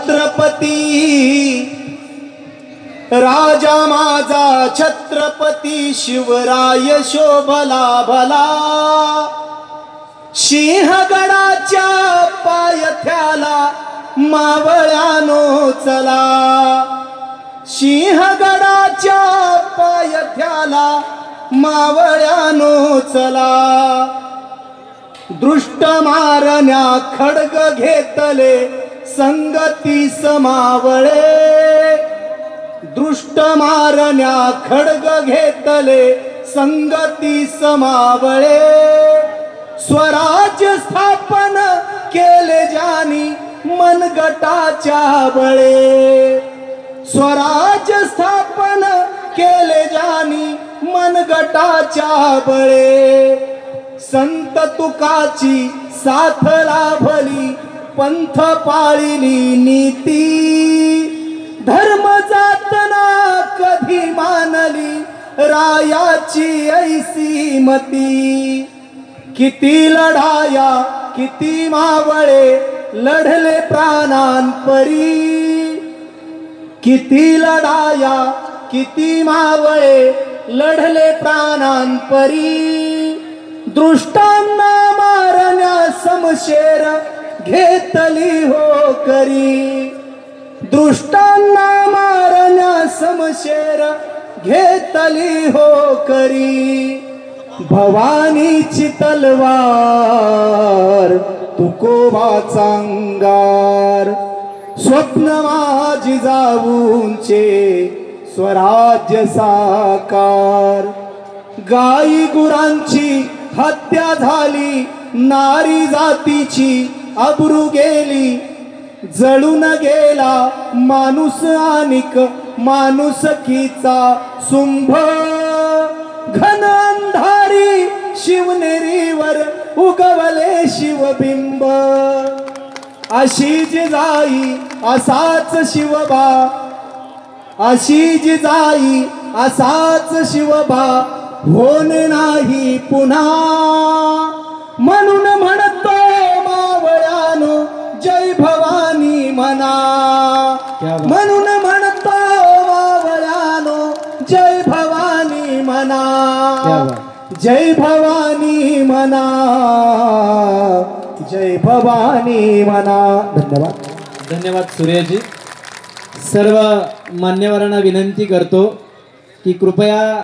छत्रपती राजा माझा छत्रपती शिवराय शोभला भला सिंहगडाच्या पायथ्याला मावळ्यानो चला सिंहगडाच्या पायथ्याला मावळ्यानो चला दृष्ट मारण्या खड्ग घेतले संगती समावळे दृष्ट मारण्या खड्ग घेतले संगती समावळे स्वराज्य स्थापन केले ज्यांनी मनगटाच्या बळे स्वराज्य स्थापन केले ज्यांनी मनगटाच्या बळे संत तुकाची साथ लाभली पंथ पाळिली नीती धर्म जातना कधी मानली रायाची ऐसी मती किती लढाया किती मावळे लढले प्राणांपरी किती लढाया किती मावळे लढले प्राणांपरी दृष्टांना मारण्या समशेर घेतली हो करी दृष्टांना मारण्या समशेर घेतली हो करी भवानीची तलवार तुकोबाचा अंगार स्वप्न माझी जाऊंचे स्वराज्य साकार गाई गुरांची हत्या झाली नारी जातीची अब्रू गेली जळून गेला माणूस आनिक माणुसकीचा सुंभ घन अंधारी शिवनेरीवर उगवले शिवबिंब अशी जिजाई असाच शिवबा अशी जिजाई असाच शिवबा होणे नाही पुन्हा म्हणून म्हणतो मावळ्यानो जय भवानी म्हणा म्हणून म्हणतो मावळ्यानो जय भवानी म्हणा जय भवानी म्हणा जय भवानी म्हणा। धन्यवाद धन्यवाद सूर्यजी। सर्व मान्यवरांना विनंती करतो की कृपया